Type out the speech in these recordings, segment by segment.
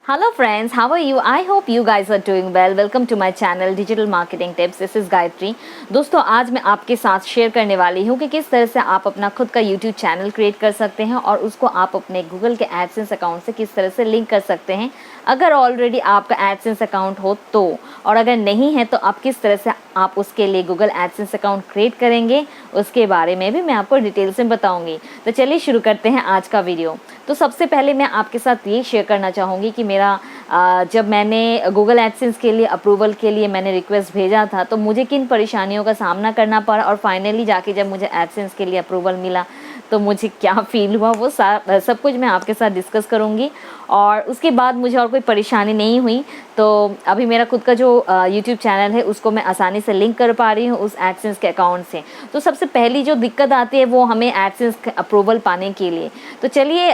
Hello friends, how are you? I hope you guys are doing well. Welcome to my channel Digital Marketing Tips. This is Gayatri. दोस्तों, आज मैं आपके साथ share करने वाली हूँ कि किस तरह से आप अपना खुद का YouTube चैनल क्रिएट कर सकते हैं और उसको आप अपने Google के एडसेंस अकाउंट से किस तरह से लिंक कर सकते हैं। अगर ऑलरेडी आपका एडसेंस अकाउंट हो तो, और अगर नहीं है तो आप किस तरह से आप उसके लिए Google एडसेंस अकाउंट क्रिएट करेंगे, उसके बारे में भी मैं आपको डिटेल से बताऊंगी। तो चलिए शुरू करते हैं आज का वीडियो। तो सबसे पहले मैं आपके साथ ये शेयर करना चाहूँगी कि मेरा जब मैंने गूगल एडसेंस के लिए अप्रूवल के लिए मैंने रिक्वेस्ट भेजा था तो मुझे किन परेशानियों का सामना करना पड़ा और फाइनली जाके जब मुझे एडसेंस के लिए अप्रूवल मिला तो मुझे क्या फ़ील हुआ, वो सब कुछ मैं आपके साथ डिस्कस करूँगी। और उसके बाद मुझे और कोई परेशानी नहीं हुई, तो अभी मेरा खुद का जो यूट्यूब चैनल है उसको मैं आसानी से लिंक कर पा रही हूँ उस एडसेंस के अकाउंट से। तो सबसे पहली जो दिक्कत आती है वो हमें एडसेंस अप्रूवल पाने के लिए। तो चलिए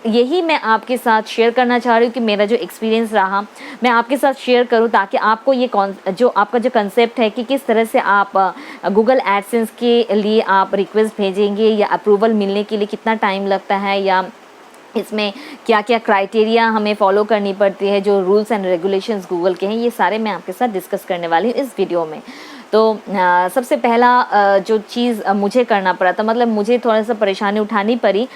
यही मैं आपके साथ शेयर करना चाह रही हूँ कि मेरा जो एक्सपीरियंस रहा मैं आपके साथ शेयर करूँ, ताकि आपको ये जो आपका जो कंसेप्ट है कि किस तरह से आप गूगल एडसेंस के लिए आप रिक्वेस्ट भेजेंगे या अप्रूवल मिलने के लिए कितना टाइम लगता है, या इसमें क्या क्या क्राइटेरिया हमें फॉलो करनी पड़ती है, जो रूल्स एंड रेगुलेशंस गूगल के हैं, ये सारे मैं आपके साथ डिस्कस करने वाली हूँ इस वीडियो में। तो सबसे पहला जो चीज़ मुझे करना पड़ा था, मतलब मुझे थोड़ा सा परेशानी उठानी पड़ी।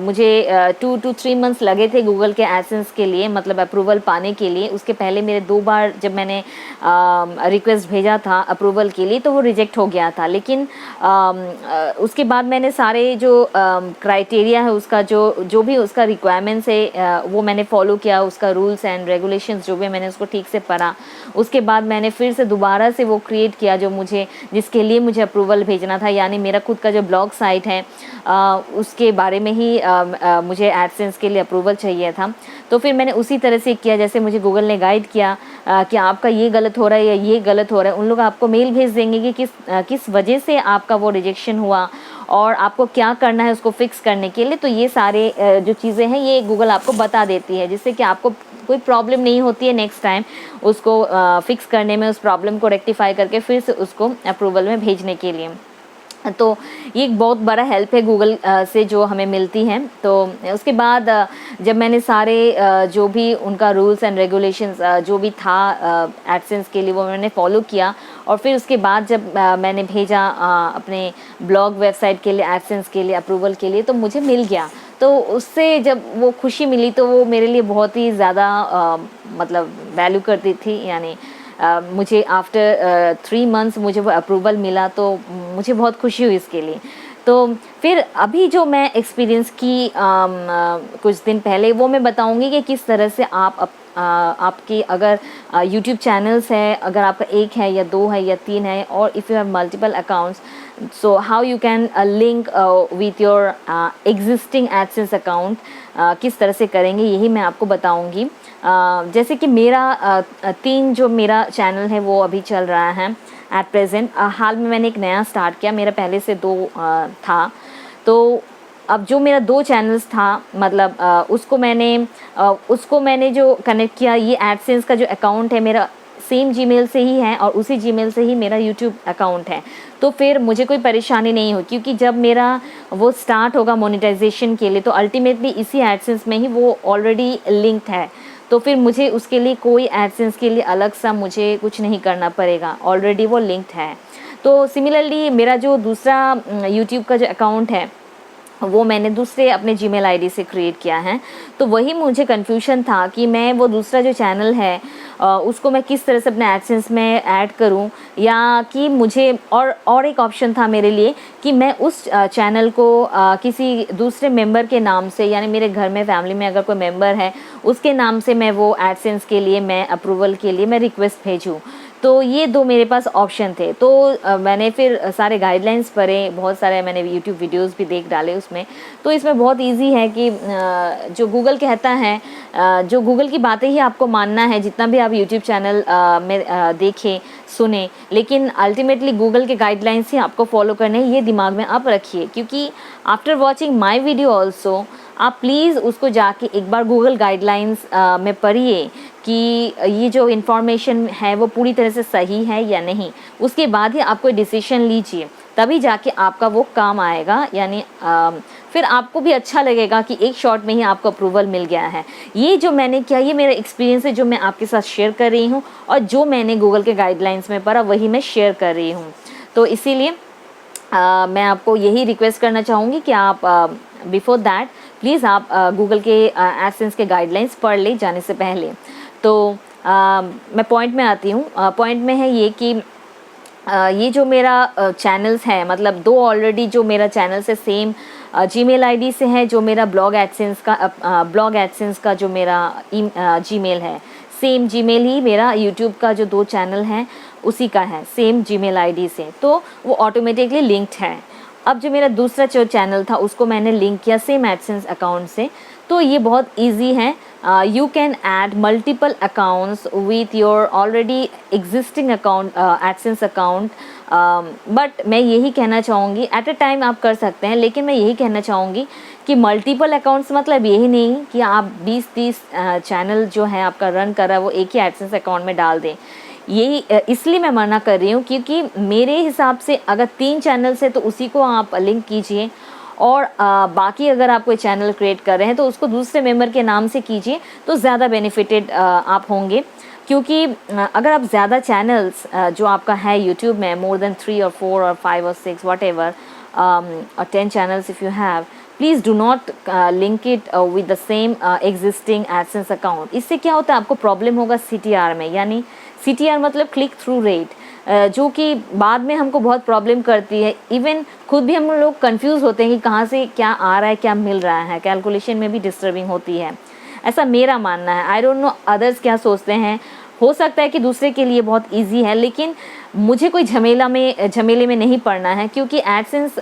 मुझे 2 to 3 मंथ्स लगे थे गूगल के एडसेंस के लिए, मतलब अप्रूवल पाने के लिए। उसके पहले मेरे 2 बार जब मैंने रिक्वेस्ट भेजा था अप्रूवल के लिए तो वो रिजेक्ट हो गया था। लेकिन उसके बाद मैंने सारे जो क्राइटेरिया है उसका जो भी उसका रिक्वायरमेंट्स है वो मैंने फॉलो किया, उसका रूल्स एंड रेगुलेशंस जो भी मैंने उसको ठीक से पढ़ा। उसके बाद मैंने फिर से दोबारा से वो क्रिएट किया जिसके लिए मुझे अप्रूवल भेजना था, यानी मेरा खुद का जो ब्लॉग साइट है उसके बारे में ही मुझे एडसेंस के लिए अप्रूवल चाहिए था। तो फिर मैंने उसी तरह से किया जैसे मुझे गूगल ने गाइड किया कि आपका ये गलत हो रहा है या ये गलत हो रहा है। उन लोग आपको मेल भेज देंगे कि किस वजह से आपका वो रिजेक्शन हुआ और आपको क्या करना है उसको फिक्स करने के लिए। तो ये सारे जो चीज़ें हैं ये गूगल आपको बता देती है, जिससे कि आपको कोई प्रॉब्लम नहीं होती है नेक्स्ट टाइम उसको फिक्स करने में, उस प्रॉब्लम को रेक्टिफाई करके फिर से उसको अप्रूवल में भेजने के लिए। तो ये एक बहुत बड़ा हेल्प है गूगल से जो हमें मिलती है। तो उसके बाद जब मैंने सारे जो भी उनका रूल्स एंड रेगुलेशंस जो भी था एडसेंस के लिए वो मैंने फॉलो किया, और फिर उसके बाद जब मैंने भेजा अपने ब्लॉग वेबसाइट के लिए एडसेंस के लिए अप्रूवल के लिए तो मुझे मिल गया। तो उससे जब वो खुशी मिली तो वो मेरे लिए बहुत ही ज़्यादा मतलब वैल्यू करती थी। यानी मुझे आफ्टर 3 मंथ्स मुझे वो अप्रूवल मिला तो मुझे बहुत खुशी हुई इसके लिए। तो फिर अभी जो मैं एक्सपीरियंस की कुछ दिन पहले वो मैं बताऊंगी कि किस तरह से आपकी अगर YouTube चैनल्स है, अगर आपका 1 है या 2 है या 3 है, और if you have multiple accounts, so how you can link with your existing AdSense account, किस तरह से करेंगे यही मैं आपको बताऊंगी। जैसे कि मेरा 3 जो मेरा चैनल है वो अभी चल रहा है एट प्रेजेंट। हाल में मैंने एक नया स्टार्ट किया, मेरा पहले से 2 था। तो अब जो मेरा 2 चैनल्स था, मतलब उसको मैंने जो कनेक्ट किया, ये एडसेंस का जो अकाउंट है मेरा सेम जीमेल से ही है और उसी जीमेल से ही मेरा यूट्यूब अकाउंट है। तो फिर मुझे कोई परेशानी नहीं हो, क्योंकि जब मेरा वो स्टार्ट होगा मोनेटाइजेशन के लिए तो अल्टीमेटली इसी एडसेंस में ही वो ऑलरेडी लिंक्ड है। तो फिर मुझे उसके लिए कोई एडसेंस के लिए अलग सा मुझे कुछ नहीं करना पड़ेगा, ऑलरेडी वो लिंक्ड है। तो सिमिलरली मेरा जो दूसरा यूट्यूब का जो अकाउंट है वो मैंने दूसरे अपने जीमेल आईडी से क्रिएट किया है। तो वही मुझे कन्फ्यूजन था कि मैं वो दूसरा जो चैनल है उसको मैं किस तरह से अपने एडसेंस में ऐड करूं, या कि मुझे और एक ऑप्शन था मेरे लिए कि मैं उस चैनल को किसी दूसरे मेंबर के नाम से, यानी मेरे घर में फैमिली में अगर कोई मेंबर है उसके नाम से मैं वो एडसेंस के लिए मैं अप्रूवल के लिए मैं रिक्वेस्ट भेजूँ। तो ये 2 मेरे पास ऑप्शन थे। तो मैंने फिर सारे गाइडलाइंस पढ़े, बहुत सारे मैंने यूट्यूब वीडियोस भी देख डाले उसमें। तो इसमें बहुत इजी है कि जो गूगल कहता है, जो गूगल की बातें ही आपको मानना है, जितना भी आप यूट्यूब चैनल में देखें सुने, लेकिन अल्टीमेटली गूगल के गाइडलाइंस ही आपको फॉलो करने हैं, ये दिमाग में आप रखिए। क्योंकि after watching my video also आप प्लीज़ उसको जाके एक बार गूगल गाइडलाइंस में पढ़िए कि ये जो इन्फॉर्मेशन है वो पूरी तरह से सही है या नहीं। उसके बाद ही आप कोई डिसीजन लीजिए। तभी जाके आपका वो काम आएगा, यानी फिर आपको भी अच्छा लगेगा कि एक शॉट में ही आपको अप्रूवल मिल गया है। ये जो मैंने किया, ये मेरा एक्सपीरियंस है जो मैं आपके साथ शेयर कर रही हूँ, और जो मैंने गूगल के गाइडलाइंस में पढ़ा वही मैं शेयर कर रही हूँ। तो इसीलिए मैं आपको यही रिक्वेस्ट करना चाहूँगी कि आप बिफोर दैट प्लीज़ आप गूगल के एडसेंस के गाइडलाइंस पढ़ लें जाने से पहले। तो मैं पॉइंट में आती हूँ। पॉइंट में है ये कि ये जो मेरा चैनल्स है, मतलब 2 ऑलरेडी जो मेरा चैनल्स है सेम जीमेल आईडी से है, जो मेरा ब्लॉग एडसेंस का जो मेरा जीमेल है, सेम जीमेल ही मेरा यूट्यूब का जो 2 चैनल हैं उसी का है, सेम जीमेल आईडी से, तो वो ऑटोमेटिकली लिंक्ड है। अब जो मेरा दूसरा जो चैनल था उसको मैंने लिंक किया सेम एडसेंस अकाउंट से, तो ये बहुत इजी है। You can add multiple accounts with your already existing account, AdSense account, but मैं यही कहना चाहूँगी एट अ टाइम आप कर सकते हैं, लेकिन मैं यही कहना चाहूँगी कि मल्टीपल अकाउंट्स मतलब यही नहीं कि आप 20-30 चैनल जो है आपका रन कर रहा है वो एक ही एडसेंस अकाउंट में डाल दें। यही इसलिए मैं मना कर रही हूँ क्योंकि मेरे हिसाब से अगर 3 चैनल्स है तो उसी को आप लिंक कीजिए, और बाकी अगर आप कोई चैनल क्रिएट कर रहे हैं तो उसको दूसरे मेंबर के नाम से कीजिए, तो ज़्यादा बेनिफिटेड आप होंगे। क्योंकि अगर आप ज़्यादा चैनल्स जो आपका है यूट्यूब में, मोर देन 3 और 4 और 5 और 6 वट एवर, और 10 channels if you have, please do not link it with the same existing AdSense account. इससे क्या होता है, आपको प्रॉब्लम होगा CTR में, यानी CTR मतलब क्लिक थ्रू रेट, जो कि बाद में हमको बहुत प्रॉब्लम करती है। इवन खुद भी हम लोग कंफ्यूज होते हैं कि कहाँ से क्या आ रहा है, क्या मिल रहा है, कैलकुलेशन में भी डिस्टर्बिंग होती है, ऐसा मेरा मानना है। आई डोंट नो अदर्स क्या सोचते हैं, हो सकता है कि दूसरे के लिए बहुत इजी है, लेकिन मुझे कोई झमेले में नहीं पड़ना है, क्योंकि एडसेंस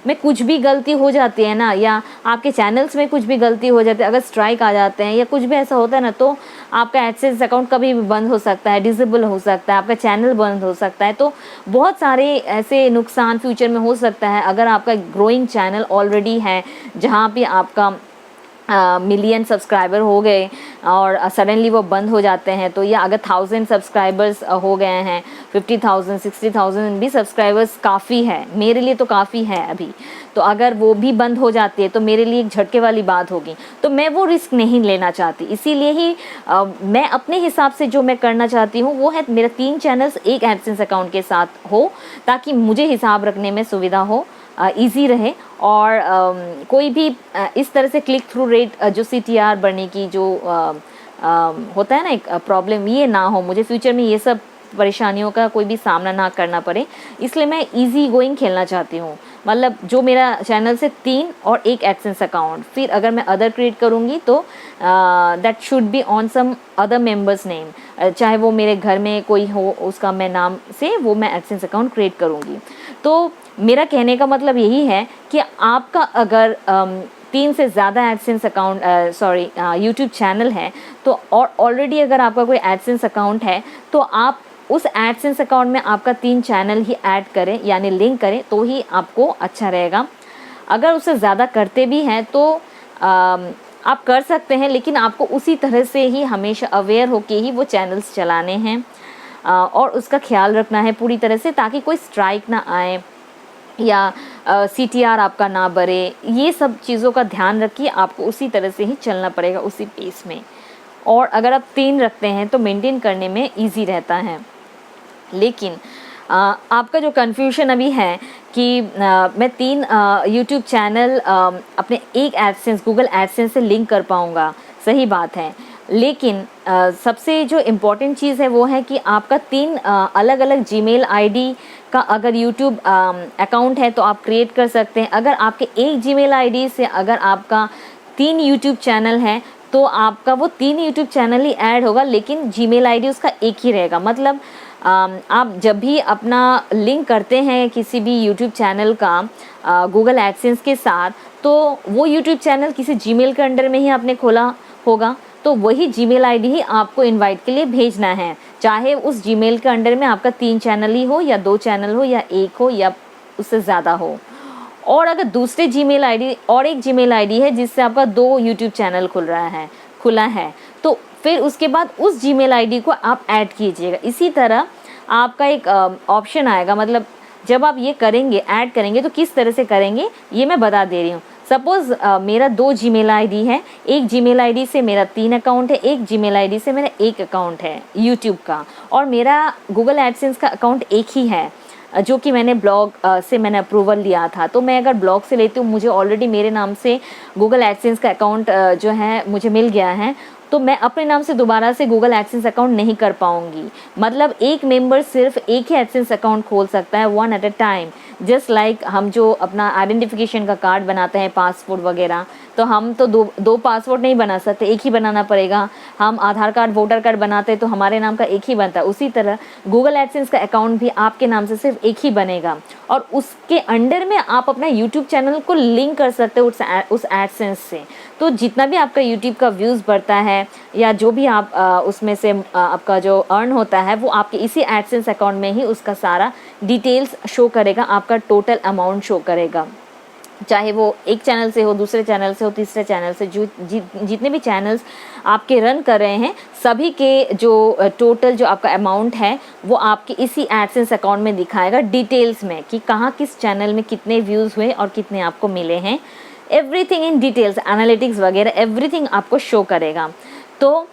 में कुछ भी गलती हो जाती है ना, या आपके चैनल्स में कुछ भी गलती हो जाती है, अगर स्ट्राइक आ जाते हैं या कुछ भी ऐसा होता है ना, तो आपका एडसेंस अकाउंट कभी भी बंद हो सकता है, डिसेबल हो सकता है, आपका चैनल बंद हो सकता है। तो बहुत सारे ऐसे नुकसान फ्यूचर में हो सकता है अगर आपका ग्रोइंग चैनल ऑलरेडी है, जहाँ पे आपका मिलियन सब्सक्राइबर हो गए और सडनली वो बंद हो जाते हैं, तो या अगर 1000 सब्सक्राइबर्स हो गए हैं, 50,000 60,000 भी सब्सक्राइबर्स काफ़ी है, मेरे लिए तो काफ़ी है अभी, तो अगर वो भी बंद हो जाती है तो मेरे लिए एक झटके वाली बात होगी, तो मैं वो रिस्क नहीं लेना चाहती। इसीलिए ही मैं अपने हिसाब से जो मैं करना चाहती हूँ वो है मेरा 3 चैनल्स एक एडसेंस अकाउंट के साथ हो, ताकि मुझे हिसाब रखने में सुविधा हो, इजी रहे, और कोई भी इस तरह से क्लिक थ्रू रेट जो CTR बढ़ने की जो होता है ना एक प्रॉब्लम, ये ना हो, मुझे फ्यूचर में ये सब परेशानियों का कोई भी सामना ना करना पड़े, इसलिए मैं इजी गोइंग खेलना चाहती हूँ। मतलब जो मेरा चैनल से 3 और एक एडसेंस अकाउंट, फिर अगर मैं अदर क्रिएट करूँगी तो that should be on some other members name, चाहे वो मेरे घर में कोई हो उसका मैं नाम से वो मैं एडसेंस अकाउंट क्रिएट करूँगी। तो मेरा कहने का मतलब यही है कि आपका अगर 3 से ज़्यादा एडसेंस अकाउंट यूट्यूब चैनल है, तो और ऑलरेडी अगर आपका कोई एडसेंस अकाउंट है, तो आप उस एडसेंस अकाउंट में आपका 3 चैनल ही ऐड करें, यानी लिंक करें, तो ही आपको अच्छा रहेगा। अगर उससे ज़्यादा करते भी हैं तो आप कर सकते हैं, लेकिन आपको उसी तरह से ही हमेशा अवेयर होके ही वो चैनल्स चलाने हैं, और उसका ख्याल रखना है पूरी तरह से, ताकि कोई स्ट्राइक ना आए या CTR आपका ना बढ़े। ये सब चीज़ों का ध्यान रखिए, आपको उसी तरह से ही चलना पड़ेगा, उसी पेस में। और अगर आप 3 रखते हैं तो मेंटेन करने में इजी रहता है। लेकिन आपका जो कन्फ्यूजन अभी है कि मैं 3 यूट्यूब चैनल अपने एक एडसेंस गूगल एडसेंस से लिंक कर पाऊँगा, सही बात है, लेकिन सबसे जो इम्पोर्टेंट चीज़ है वो है कि आपका 3 अलग अलग जीमेल आईडी का अगर यूट्यूब अकाउंट है तो आप क्रिएट कर सकते हैं। अगर आपके एक जीमेल आईडी से अगर आपका 3 यूट्यूब चैनल है तो आपका वो 3 यूट्यूब चैनल ही ऐड होगा, लेकिन जीमेल आईडी उसका एक ही रहेगा। मतलब आप जब भी अपना लिंक करते हैं किसी भी यूट्यूब चैनल का गूगल एडसेंस के साथ, तो वो यूट्यूब चैनल किसी जीमेल के अंडर में ही आपने खोला होगा, तो वही जीमेल आईडी ही आपको इनवाइट के लिए भेजना है, चाहे उस जीमेल के अंडर में आपका 3 चैनल ही हो या 2 चैनल हो या 1 हो या उससे ज़्यादा हो। और अगर दूसरे जीमेल आईडी और एक जीमेल आईडी है जिससे आपका 2 यूट्यूब चैनल खुला है, तो फिर उसके बाद उस जीमेल आईडी को आप ऐड कीजिएगा। इसी तरह आपका एक ऑप्शन आएगा, मतलब जब आप ये करेंगे, ऐड करेंगे, तो किस तरह से करेंगे ये मैं बता दे रही हूँ। सपोज़ मेरा 2 जीमेल आईडी है, एक जीमेल आईडी से मेरा 3 अकाउंट है, एक जीमेल आईडी से मेरा 1 अकाउंट है यूट्यूब का, और मेरा गूगल एडसेंस का अकाउंट एक ही है जो कि मैंने ब्लॉग से मैंने अप्रूवल लिया था। तो मैं अगर ब्लॉग से लेती हूँ, मुझे ऑलरेडी मेरे नाम से गूगल एडसेंस का अकाउंट जो है मुझे मिल गया है, तो मैं अपने नाम से दोबारा से गूगल एडसेंस अकाउंट नहीं कर पाऊंगी। मतलब एक मेंबर सिर्फ एक ही एडसेंस अकाउंट खोल सकता है, one at a time. Just like हम जो अपना आइडेंटिफिकेशन का कार्ड बनाते हैं, पासपोर्ट वगैरह, तो हम तो दो पासपोर्ट नहीं बना सकते, एक ही बनाना पड़ेगा। हम आधार कार्ड, वोटर कार्ड बनाते हैं तो हमारे नाम का एक ही बनता है। उसी तरह गूगल एडसेंस का अकाउंट भी आपके नाम से सिर्फ एक ही बनेगा, और उसके अंडर में आप अपना यूट्यूब चैनल को लिंक कर सकते हो उस एडसेंस से। तो जितना भी आपका यूट्यूब का व्यूज़ बढ़ता है या जो भी आप उसमें से आपका जो अर्न होता है, वो आपके इसी एडसेंस अकाउंट में ही उसका सारा डिटेल्स शो करेगा, आपका टोटल अमाउंट शो करेगा। चाहे वो एक चैनल से हो, दूसरे चैनल से हो, तीसरे चैनल से, जितने भी चैनल्स आपके रन कर रहे हैं, सभी के जो टोटल जो आपका अमाउंट है वो आपके इसी एडसेंस अकाउंट में दिखाएगा डिटेल्स में, कि कहाँ किस चैनल में कितने व्यूज़ हुए और कितने आपको मिले हैं। एवरीथिंग इन डिटेल्स, एनालिटिक्स वगैरह एवरीथिंग आपको शो करेगा। तो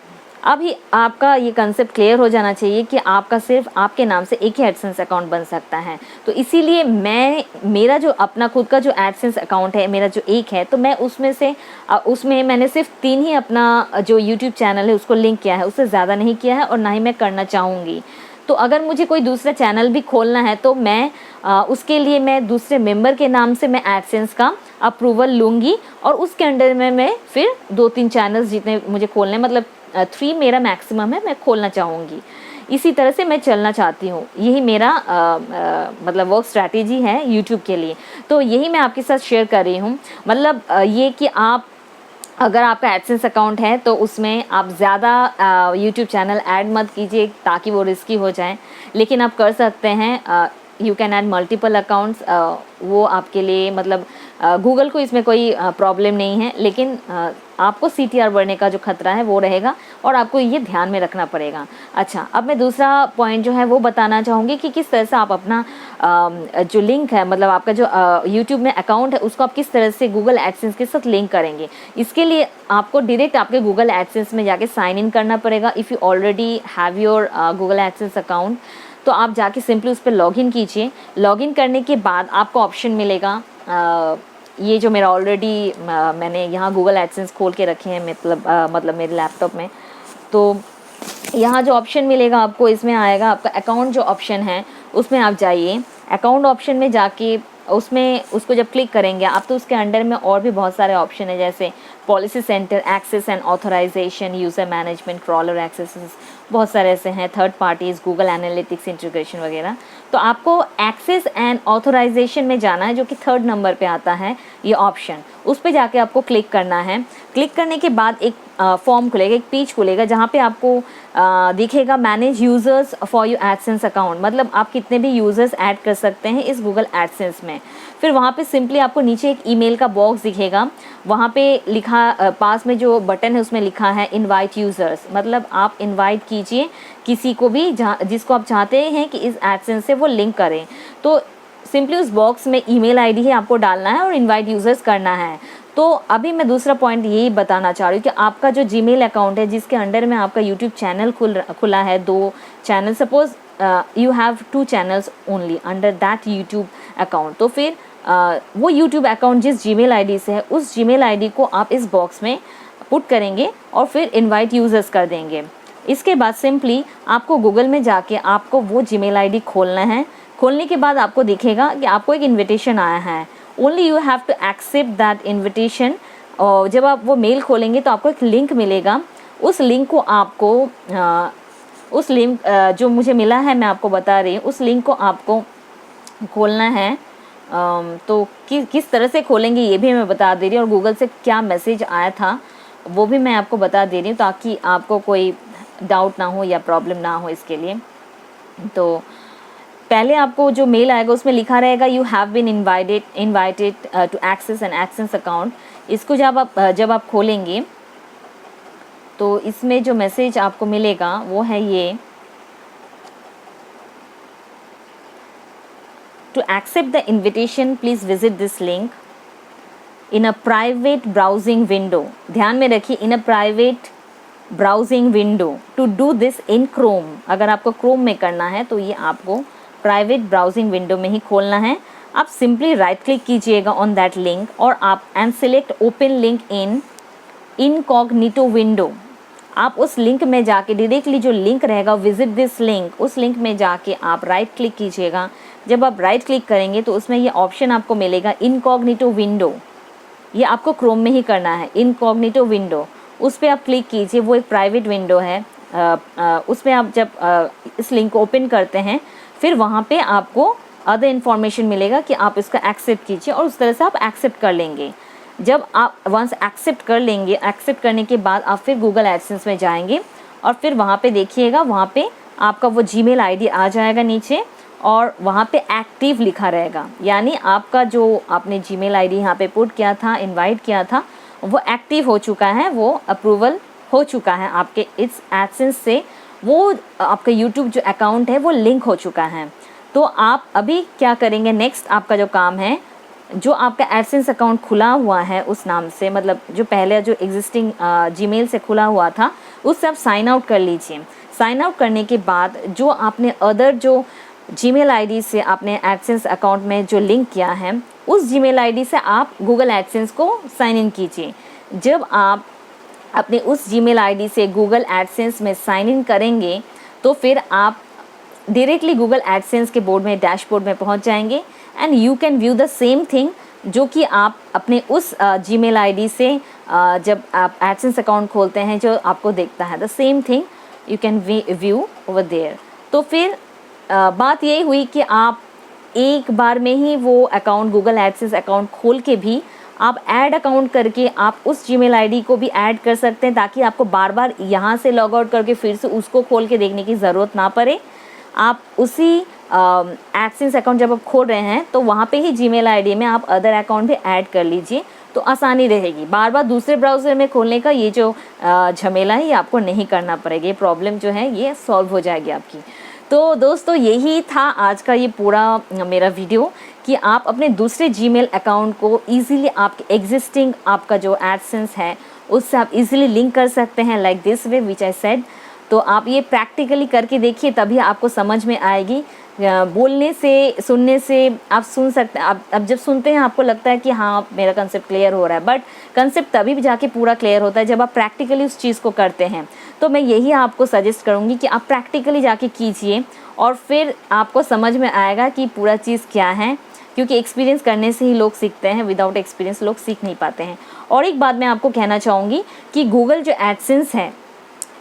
अभी आपका ये कंसेप्ट क्लियर हो जाना चाहिए कि आपका सिर्फ आपके नाम से एक ही एडसेंस अकाउंट बन सकता है। तो इसीलिए मेरा जो अपना खुद का जो एडसेंस अकाउंट है, मेरा जो एक है, तो मैं उसमें मैंने सिर्फ 3 ही अपना जो यूट्यूब चैनल है उसको लिंक किया है, उससे ज़्यादा नहीं किया है और ना ही मैं करना चाहूँगी। तो अगर मुझे कोई दूसरा चैनल भी खोलना है तो मैं उसके लिए मैं दूसरे मेंबर के नाम से मैं एडसेंस का अप्रूवल लूँगी, और उसके अंडर में मैं फिर 2-3 चैनल्स जितने मुझे खोलने, मतलब 3 मेरा मैक्सिमम है, मैं खोलना चाहूँगी। इसी तरह से मैं चलना चाहती हूँ। यही मेरा मतलब वर्क स्ट्रैटेजी है यूट्यूब के लिए। तो यही मैं आपके साथ शेयर कर रही हूँ। मतलब ये कि आप अगर आपका एडसेंस अकाउंट है तो उसमें आप ज़्यादा यूट्यूब चैनल ऐड मत कीजिए ताकि वो रिस्की हो जाए, लेकिन आप कर सकते हैं। You can add multiple accounts, वो आपके लिए मतलब गूगल को इसमें कोई प्रॉब्लम नहीं है, लेकिन आपको CTR बढ़ने का जो खतरा है वो रहेगा, और आपको ये ध्यान में रखना पड़ेगा। अच्छा, अब मैं दूसरा पॉइंट जो है वो बताना चाहूँगी कि किस तरह से आप अपना जो लिंक है, मतलब आपका जो यूट्यूब में अकाउंट है, उसको आप किस तरह से गूगल एडसेंस के साथ लिंक करेंगे। इसके लिए आपको डायरेक्ट आपके गूगल एडसेंस में जाके साइन इन करना पड़ेगा। If you already have your Google AdSense account, तो आप जाके सिंपली उस पर लॉगिन कीजिए। लॉगिन करने के बाद आपको ऑप्शन मिलेगा, ये जो मेरा ऑलरेडी मैंने यहाँ गूगल एडसेंस खोल के रखे हैं, मतलब मेरे लैपटॉप में। तो यहाँ जो ऑप्शन मिलेगा आपको, इसमें आएगा आपका अकाउंट जो ऑप्शन है, उसमें आप जाइए। अकाउंट ऑप्शन में जाके उसको जब क्लिक करेंगे आप, तो उसके अंडर में और भी बहुत सारे ऑप्शन है, जैसे policy centre, access and authorization, user management, crawler accesses, बहुत सारे ऐसे हैं, third parties, Google analytics integration वगैरह। तो आपको एक्सेस एंड ऑथराइजेशन में जाना है, जो कि 3rd नंबर पे आता है ये ऑप्शन। उस पे जाके आपको क्लिक करना है। क्लिक करने के बाद एक फॉर्म खुलेगा, एक पेज खुलेगा, जहाँ पे आपको दिखेगा manage users for your AdSense account, मतलब आप कितने भी यूज़र्स ऐड कर सकते हैं इस गूगल एडसेंस में। फिर वहाँ पे सिंपली आपको नीचे एक ईमेल का बॉक्स दिखेगा, वहाँ पे लिखा पास में जो बटन है उसमें लिखा है इनवाइट यूज़र्स, मतलब आप इनवाइट कीजिए किसी को भी जिसको आप चाहते हैं कि इस एडसेंस से वो लिंक करें। तो सिंपली उस बॉक्स में ईमेल आईडी ही आपको डालना है और इनवाइट यूज़र्स करना है। तो अभी मैं दूसरा पॉइंट यही बताना चाह रही हूँ कि आपका जो जीमेल अकाउंट है, जिसके अंडर में आपका यूट्यूब चैनल खुला है, 2 channel, suppose you have 2 channels only under that YouTube account, तो फिर वो यूट्यूब अकाउंट जिस जीमेल आईडी से है, उस जीमेल आईडी को आप इस बॉक्स में पुट करेंगे और फिर इनवाइट यूज़र्स कर देंगे। इसके बाद सिंपली आपको गूगल में जाके आपको वो जीमेल आईडी खोलना है। खोलने के बाद आपको दिखेगा कि आपको एक इन्विटेशन आया है, only you have to accept that invitation. और जब आप वो मेल खोलेंगे तो आपको एक लिंक मिलेगा, उस लिंक को आपको उस लिंक जो मुझे मिला है मैं आपको बता रही हूँ, उस लिंक को आपको खोलना है। तो किस तरह से खोलेंगे ये भी मैं बता दे रही हूँ, और गूगल से क्या मैसेज आया था वो भी मैं आपको बता दे रही हूँ, ताकि आपको कोई डाउट ना हो या प्रॉब्लम ना हो इसके लिए। तो पहले आपको जो मेल आएगा उसमें लिखा रहेगा you have been invited to access an AdSense account. इसको जब आप खोलेंगे तो इसमें जो मैसेज आपको मिलेगा वो है ये, To accept the invitation, please visit this link in a private browsing window. ध्यान में रखिए, in a private browsing window. To do this in Chrome. अगर आपको Chrome में करना है तो ये आपको private browsing window में ही खोलना है. आप सिंपली राइट क्लिक कीजिएगा ऑन दैट लिंक और आप and select open link in incognito window. आप उस लिंक में जाके डायरेक्टली जो लिंक रहेगा विजिट दिस लिंक, उस लिंक में जाके आप राइट क्लिक कीजिएगा. जब आप राइट क्लिक करेंगे तो उसमें ये ऑप्शन आपको मिलेगा इनकॉग्निटो विंडो. ये आपको क्रोम में ही करना है, इनकॉग्निटो विंडो. उस पर आप क्लिक कीजिए. वो एक प्राइवेट विंडो है. उस पर आप जब इस लिंक को ओपन करते हैं फिर वहाँ पे आपको अदर इन्फॉर्मेशन मिलेगा कि आप इसको एक्सेप्ट कीजिए और उस तरह से आप एक्सेप्ट कर लेंगे. जब आप वंस एक्सेप्ट कर लेंगे, एक्सेप्ट करने के बाद आप फिर गूगल एडसेंस में जाएंगे और फिर वहाँ पे देखिएगा, वहाँ पे आपका वो जीमेल आईडी आ जाएगा नीचे और वहाँ पे एक्टिव लिखा रहेगा. यानी आपका जो आपने जीमेल आईडी यहाँ पे पुट किया था, इनवाइट किया था, वो एक्टिव हो चुका है, वो अप्रूवल हो चुका है आपके इस एडसेंस से. वो आपका यूट्यूब जो अकाउंट है वो लिंक हो चुका है. तो आप अभी क्या करेंगे, नेक्स्ट आपका जो काम है, जो आपका एडसेंस अकाउंट खुला हुआ है उस नाम से, मतलब जो पहले जो एग्जिस्टिंग जीमेल से खुला हुआ था, उससे आप साइन आउट कर लीजिए. साइन आउट करने के बाद जो आपने अदर जो जीमेल आईडी से आपने एडसेंस अकाउंट में जो लिंक किया है, उस जीमेल आईडी से आप गूगल एडसेंस को साइन इन कीजिए. जब आप अपने उस जीमेल आईडी से गूगल एडसेंस में साइन इन करेंगे तो फिर आप डायरेक्टली गूगल एडसेंस के बोर्ड में, डैशबोर्ड में पहुंच जाएंगे and you can view the same thing जो कि आप अपने उस जीमेल आईडी से जब आप एडसेंस अकाउंट खोलते हैं जो आपको देखता है, the same thing you can view over there. तो फिर बात यही हुई कि आप एक बार में ही वो अकाउंट, गूगल एडसेंस अकाउंट खोल के भी आप ऐड अकाउंट करके आप उस जीमेल आईडी को भी ऐड कर सकते हैं, ताकि आपको बार बार यहाँ से लॉग आउट करके फिर से उसको खोल के देखने की ज़रूरत ना पड़े. आप उसी एडसेंस अकाउंट जब आप खोल रहे हैं तो वहाँ पे ही जीमेल आईडी में आप अदर अकाउंट भी ऐड कर लीजिए, तो आसानी रहेगी. बार बार दूसरे ब्राउज़र में खोलने का ये जो झमेला है ये आपको नहीं करना पड़ेगा. ये प्रॉब्लम जो है ये सॉल्व हो जाएगी आपकी. तो दोस्तों यही था आज का ये पूरा मेरा वीडियो कि आप अपने दूसरे जीमेल अकाउंट को ईज़िली आपके एग्जिस्टिंग आपका जो एडसेंस है उससे आप इजीली लिंक कर सकते हैं, like this way which I said. तो आप ये प्रैक्टिकली करके देखिए, तभी आपको समझ में आएगी. बोलने से, सुनने से आप सुन सकते हैं. अब जब सुनते हैं आपको लगता है कि हाँ मेरा कंसेप्ट क्लियर हो रहा है, बट कंसेप्ट तभी भी जाके पूरा क्लियर होता है जब आप प्रैक्टिकली उस चीज़ को करते हैं. तो मैं यही आपको सजेस्ट करूँगी कि आप प्रैक्टिकली जाके कीजिए और फिर आपको समझ में आएगा कि पूरा चीज़ क्या है, क्योंकि एक्सपीरियंस करने से ही लोग सीखते हैं, विदाउट एक्सपीरियंस लोग सीख नहीं पाते हैं. और एक बात मैं आपको कहना चाहूँगी कि गूगल जो एडसेंस है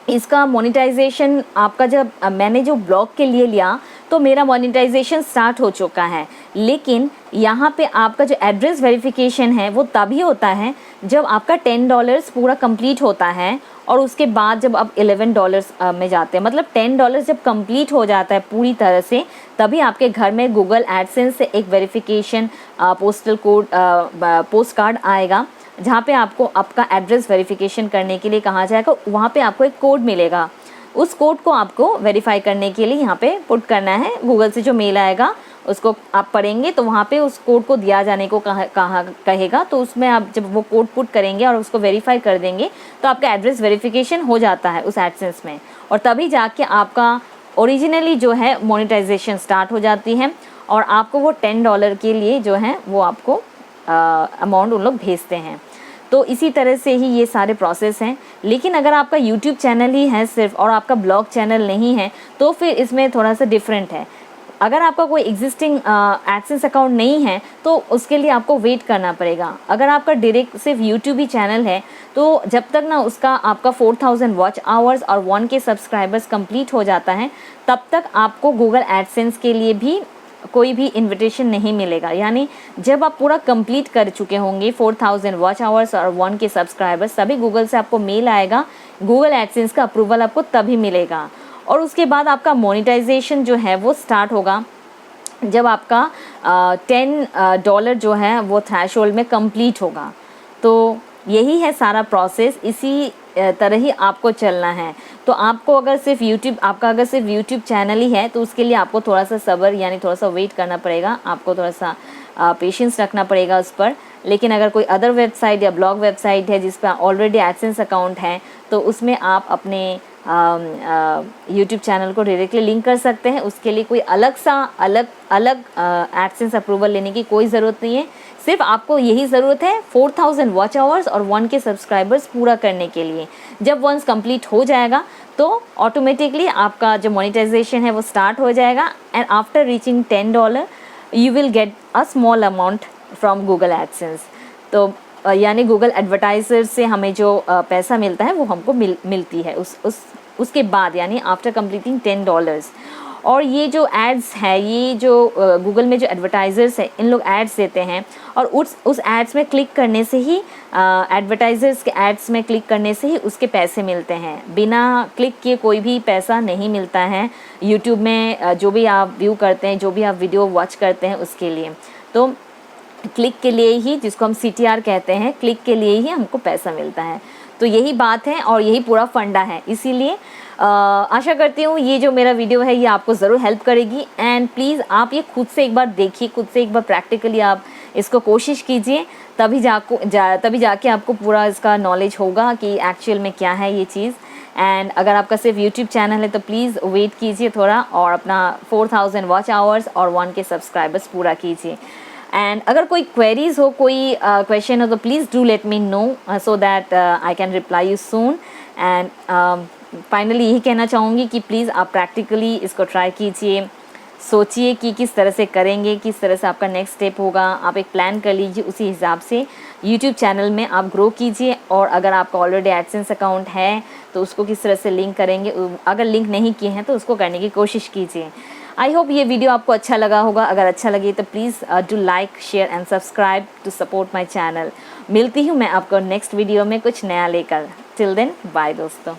इसका मोनेटाइजेशन आपका, जब मैंने जो ब्लॉग के लिए लिया तो मेरा मोनेटाइजेशन स्टार्ट हो चुका है. लेकिन यहाँ पे आपका जो एड्रेस वेरिफिकेशन है वो तभी होता है जब आपका $10 पूरा कंप्लीट होता है और उसके बाद जब आप $11 में जाते हैं, मतलब $10 जब कंप्लीट हो जाता है पूरी तरह से, तभी आपके घर में गूगल एडसेंस से एक verification postal code, post card आएगा जहाँ पे आपको आपका एड्रेस वेरिफिकेशन करने के लिए कहा जाएगा. वहाँ पे आपको एक कोड मिलेगा. उस कोड को आपको वेरीफाई करने के लिए यहाँ पे पुट करना है. गूगल से जो मेल आएगा उसको आप पढ़ेंगे तो वहाँ पे उस कोड को दिया जाने को कहेगा. तो उसमें आप जब वो कोड पुट करेंगे और उसको वेरीफाई कर देंगे तो आपका एड्रेस वेरिफिकेशन हो जाता है उस एडसेंस में, और तभी जाके आपका ओरिजिनली जो है मोनेटाइजेशन स्टार्ट हो जाती है और आपको वो $10 के लिए जो है वो आपको अमाउंट उन लोग भेजते हैं. तो इसी तरह से ही ये सारे प्रोसेस हैं. लेकिन अगर आपका यूट्यूब चैनल ही है सिर्फ और आपका ब्लॉग चैनल नहीं है तो फिर इसमें थोड़ा सा डिफरेंट है. अगर आपका कोई एग्जिस्टिंग एडसेंस अकाउंट नहीं है तो उसके लिए आपको वेट करना पड़ेगा. अगर आपका डायरेक्ट सिर्फ यूट्यूब ही चैनल है तो जब तक ना उसका आपका 4000 वॉच आवर्स और 1K सब्सक्राइबर्स कंप्लीट हो जाता है तब तक आपको गूगल एडसेंस के लिए भी कोई भी इनविटेशन नहीं मिलेगा. यानी जब आप पूरा कंप्लीट कर चुके होंगे 4000 वॉच आवर्स और 1K सब्सक्राइबर्स, तभी गूगल से आपको मेल आएगा, गूगल एडसेंस का अप्रूवल आपको तभी मिलेगा. और उसके बाद आपका मोनेटाइजेशन जो है वो स्टार्ट होगा जब आपका $10 जो है वो थ्रेशोल्ड में कंप्लीट होगा. तो यही है सारा प्रोसेस. इसी तरह ही आपको चलना है। तो आपको अगर सिर्फ यूट्यूब चैनल ही है तो उसके लिए आपको थोड़ा सा सब्र यानी थोड़ा सा वेट करना पड़ेगा, आपको थोड़ा सा पेशेंस रखना पड़ेगा उस पर। लेकिन अगर कोई अदर वेबसाइट या ब्लॉग वेबसाइट है जिस पर ऑलरेडी एडसेंस अकाउंट है तो उसमें आप अपने यूट्यूब चैनल को डायरेक्टली लिंक कर सकते हैं। उसके लिए कोई अलग एडसेंस अप्रूवल लेने की कोई ज़रूरत नहीं है। सिर्फ आपको यही ज़रूरत है 4000 वॉच आवर्स और 1K सब्सक्राइबर्स पूरा करने के लिए। जब वंस कंप्लीट हो जाएगा तो ऑटोमेटिकली आपका जो मोनेटाइजेशन है वो स्टार्ट हो जाएगा and after reaching $10 you will get a small amount from Google AdSense. तो यानी गूगल एडवर्टाइजर से हमें जो पैसा मिलता है वो हमको मिलती है उसके बाद यानी आफ्टर कंप्लीटिंग $10। और ये जो एड्स है, ये जो गूगल में जो एडवर्टाइजर्स है इन लोग एड्स देते हैं और उस एड्स में क्लिक करने से ही एडवर्टाइजर्स के एड्स में क्लिक करने से ही उसके पैसे मिलते हैं। बिना क्लिक किए कोई भी पैसा नहीं मिलता है यूट्यूब में। जो भी आप व्यू करते हैं, जो भी आप वीडियो वॉच करते हैं उसके लिए, तो क्लिक के लिए ही, जिसको हम CTR कहते हैं, क्लिक के लिए ही हमको पैसा मिलता है। तो यही बात है और यही पूरा फंडा है। इसीलिए आशा करती हूँ ये जो मेरा वीडियो है ये आपको ज़रूर हेल्प करेगी। एंड प्लीज़ आप ये खुद से एक बार देखिए, खुद से एक बार प्रैक्टिकली आप इसको कोशिश कीजिए, तभी जाके आपको पूरा इसका नॉलेज होगा कि एक्चुअल में क्या है ये चीज़। एंड अगर आपका सिर्फ यूट्यूब चैनल है तो प्लीज़ वेट कीजिए थोड़ा और अपना 4000 वॉच आवर्स और 1K सब्सक्राइबर्स पूरा कीजिए। एंड अगर कोई क्वेरीज हो, कोई क्वेश्चन हो तो please do let me know so that I can reply you soon. And finally यही कहना चाहूँगी कि प्लीज़ आप प्रैक्टिकली इसको ट्राई कीजिए, सोचिए कि किस तरह से करेंगे, किस तरह से आपका नेक्स्ट स्टेप होगा। आप एक प्लान कर लीजिए, उसी हिसाब से यूट्यूब चैनल में आप ग्रो कीजिए। और अगर आपका ऑलरेडी एडसेंस अकाउंट है तो उसको किस तरह से लिंक करेंगे, अगर लिंक नहीं किए हैं तो उसको करने की कोशिश कीजिए। आई होप ये वीडियो आपको अच्छा लगा होगा। अगर अच्छा लगे तो please do like, share and subscribe to support my channel. मिलती हूँ मैं आपको नेक्स्ट वीडियो में कुछ नया लेकर। टिल देन बाय दोस्तों।